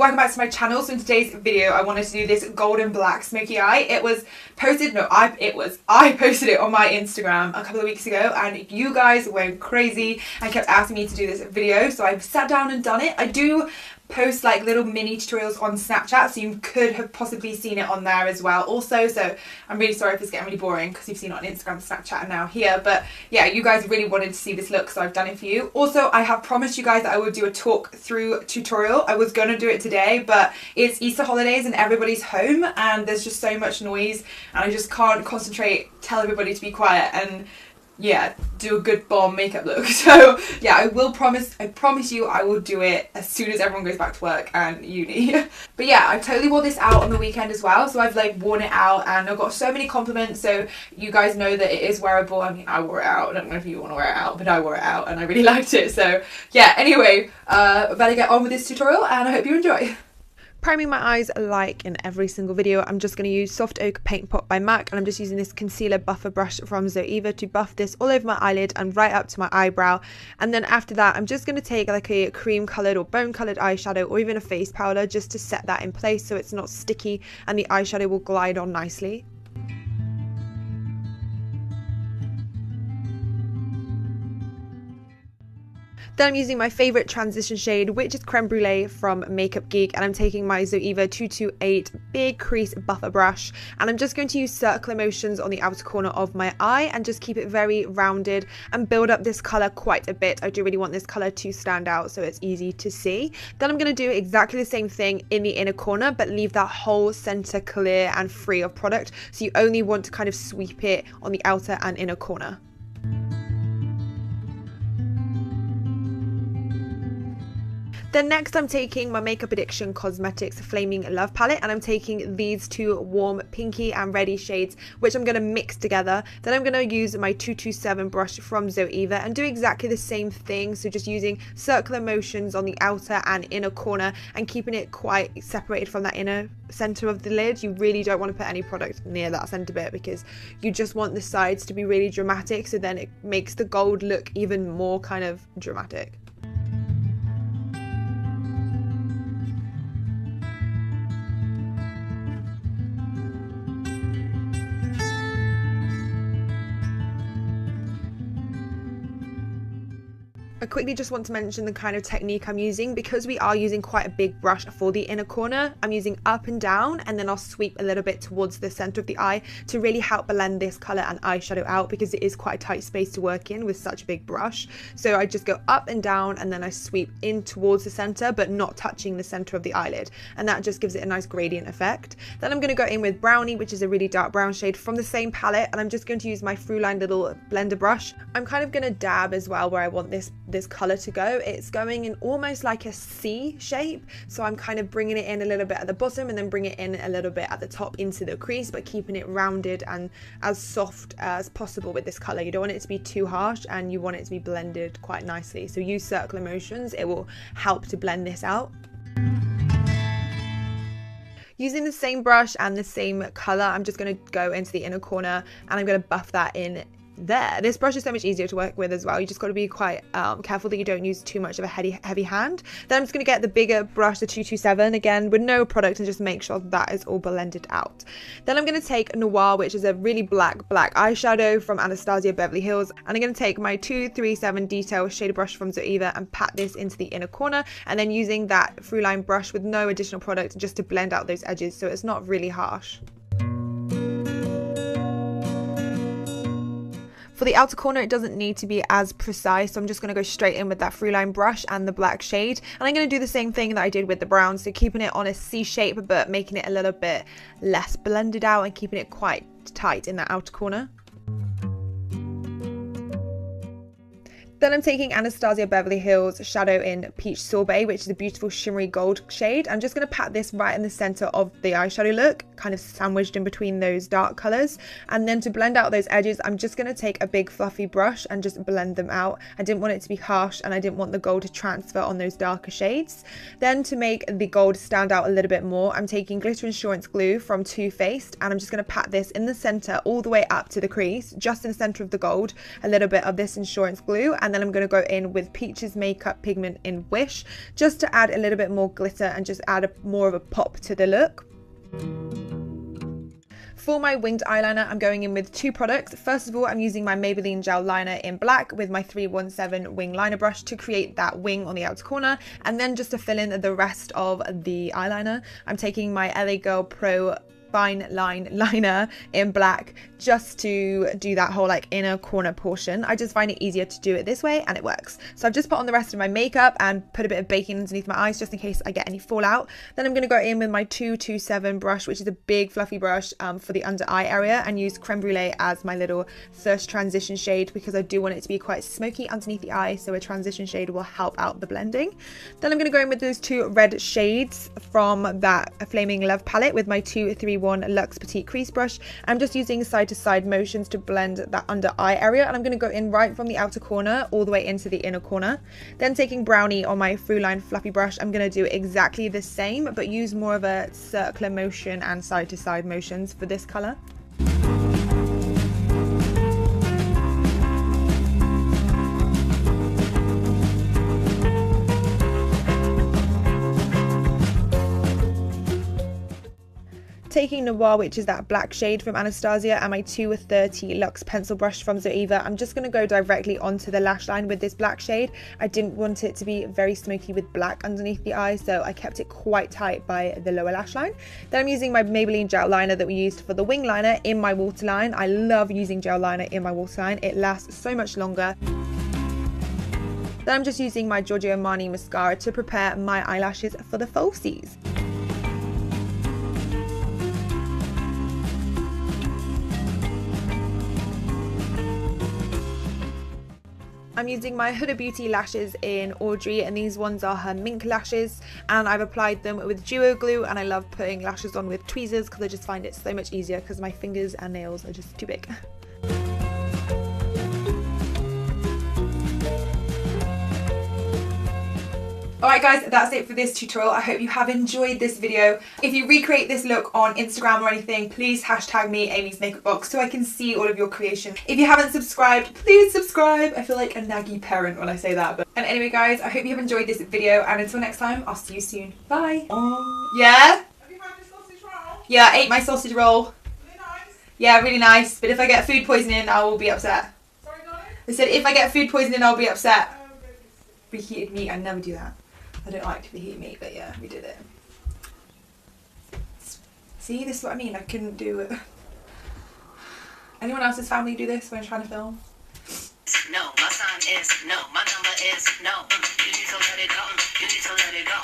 welcome back to my channel. So in today's video I wanted to do this golden black smoky eye. It was posted, I posted it on my Instagram a couple of weeks ago and you guys went crazy and kept asking me to do this video, so I sat down and done it. I do post like little mini tutorials on Snapchat, so you could have possibly seen it on there as well also, so I'm really sorry if it's getting really boring because you've seen it on Instagram, Snapchat and now here, but yeah, you guys really wanted to see this look, so I've done it for you. Also, I have promised you guys that I would do a talk through tutorial. I was gonna do it today, but it's Easter holidays and everybody's home and there's just so much noise and I just can't concentrate, tell everybody to be quiet and yeah, do a good bomb makeup look. So yeah, I promise you I will do it as soon as everyone goes back to work and uni. But yeah, I totally wore this out on the weekend as well, so I've like worn it out and I've got so many compliments, so you guys know that it is wearable. I mean, I wore it out, I don't know if you want to wear it out, but I wore it out and I really liked it. So yeah, anyway, I better get on with this tutorial and I hope you enjoy. Priming my eyes, like in every single video, I'm just going to use Soft Oak Paint Pot by MAC, and I'm just using this concealer buffer brush from Zoeva to buff this all over my eyelid and right up to my eyebrow. And then after that, I'm just going to take like a cream coloured or bone coloured eyeshadow or even a face powder just to set that in place so it's not sticky and the eyeshadow will glide on nicely. Then I'm using my favourite transition shade, which is Creme Brulee from Makeup Geek, and I'm taking my Zoeva 228 big crease buffer brush and I'm just going to use circular motions on the outer corner of my eye and just keep it very rounded and build up this colour quite a bit. I do really want this colour to stand out so it's easy to see. Then I'm going to do exactly the same thing in the inner corner but leave that whole centre clear and free of product, so you only want to kind of sweep it on the outer and inner corner. Then next I'm taking my Makeup Addiction Cosmetics Flaming Love palette and I'm taking these two warm pinky and reddy shades which I'm going to mix together. Then I'm going to use my 227 brush from Zoeva and do exactly the same thing, so just using circular motions on the outer and inner corner and keeping it quite separated from that inner center of the lid. You really don't want to put any product near that center bit because you just want the sides to be really dramatic, so then it makes the gold look even more kind of dramatic. I quickly just want to mention the kind of technique I'm using. Because we are using quite a big brush for the inner corner, I'm using up and down and then I'll sweep a little bit towards the center of the eye to really help blend this color and eyeshadow out because it is quite a tight space to work in with such a big brush. So I just go up and down and then I sweep in towards the center but not touching the center of the eyelid, and that just gives it a nice gradient effect. Then I'm going to go in with Brownie, which is a really dark brown shade from the same palette, and I'm just going to use my Throughline little blender brush. I'm kind of going to dab as well where I want this color to go. It's going in almost like a C shape, so I'm kind of bringing it in a little bit at the bottom and then bring it in a little bit at the top into the crease, but keeping it rounded and as soft as possible with this color. You don't want it to be too harsh and you want it to be blended quite nicely, so use circular motions, it will help to blend this out. Using the same brush and the same color, I'm just going to go into the inner corner and I'm going to buff that in there. This brush is so much easier to work with as well. You just got to be quite careful that you don't use too much of a heavy hand. Then I'm just going to get the bigger brush, the 227, again with no product, and just make sure that is all blended out. Then I'm going to take Noir, which is a really black eyeshadow from Anastasia Beverly Hills, and I'm going to take my 237 detail shader brush from Zoeva and pat this into the inner corner, and then using that Throughline brush with no additional product just to blend out those edges so it's not really harsh. For the outer corner, it doesn't need to be as precise, so I'm just going to go straight in with that Throughline brush and the black shade. And I'm going to do the same thing that I did with the brown, so keeping it on a C shape but making it a little bit less blended out and keeping it quite tight in that outer corner. Then I'm taking Anastasia Beverly Hills Shadow in Peach Sorbet, which is a beautiful shimmery gold shade. I'm just going to pat this right in the center of the eyeshadow look, kind of sandwiched in between those dark colors. And then to blend out those edges, I'm just going to take a big fluffy brush and just blend them out. I didn't want it to be harsh and I didn't want the gold to transfer on those darker shades. Then to make the gold stand out a little bit more, I'm taking Glitter Insurance Glue from Too Faced, and I'm just going to pat this in the center all the way up to the crease, just in the center of the gold, a little bit of this insurance glue, and and then I'm going to go in with Peaches Makeup Pigment in Wish, just to add a little bit more glitter and just add more of a pop to the look. For my winged eyeliner, I'm going in with two products. First of all, I'm using my Maybelline Gel Liner in black with my 317 wing liner brush to create that wing on the outer corner. And then just to fill in the rest of the eyeliner, I'm taking my LA Girl Pro Fine Line Liner in black just to do that whole like inner corner portion. I just find it easier to do it this way and it works. So I've just put on the rest of my makeup and put a bit of baking underneath my eyes just in case I get any fallout. Then I'm going to go in with my 227 brush, which is a big fluffy brush for the under eye area, and use Creme Brulee as my little first transition shade because I do want it to be quite smoky underneath the eye, so a transition shade will help out the blending. Then I'm going to go in with those two red shades from that Flaming Love palette with my 231 Luxe Petite Crease brush. I'm just using side to side motions to blend that under eye area, and I'm going to go in right from the outer corner all the way into the inner corner. Then taking Brownie on my Throughline fluffy brush, I'm going to do exactly the same but use more of a circular motion and side to side motions for this colour. Taking Noir, which is that black shade from Anastasia, and my 230 Luxe pencil brush from Zoeva, I'm just going to go directly onto the lash line with this black shade. I didn't want it to be very smoky with black underneath the eye, so I kept it quite tight by the lower lash line. Then I'm using my Maybelline gel liner that we used for the wing liner in my waterline. I love using gel liner in my waterline. It lasts so much longer. Then I'm just using my Giorgio Armani mascara to prepare my eyelashes for the falsies. I'm using my Huda Beauty lashes in Audrey, and these ones are her mink lashes, and I've applied them with duo glue, and I love putting lashes on with tweezers because I just find it so much easier because my fingers and nails are just too big. Alright guys, that's it for this tutorial. I hope you have enjoyed this video. If you recreate this look on Instagram or anything, please hashtag me Amy's Makeup Box so I can see all of your creation. If you haven't subscribed, please subscribe. I feel like a naggy parent when I say that. And anyway guys, I hope you have enjoyed this video, and until next time, I'll see you soon. Bye. Yeah? Have you had the sausage roll? Yeah, I ate my sausage roll. Really nice? Yeah, really nice. But if I get food poisoning, I will be upset. Sorry, darling? I said if I get food poisoning, I'll be upset. Reheated meat, I never do that. I don't like to reheat meat, but yeah, we did it. See, this is what I mean. I couldn't do it. Anyone else's family do this when trying to film? No, my sign is no. My number is no. You need to let it go. You need to let it go.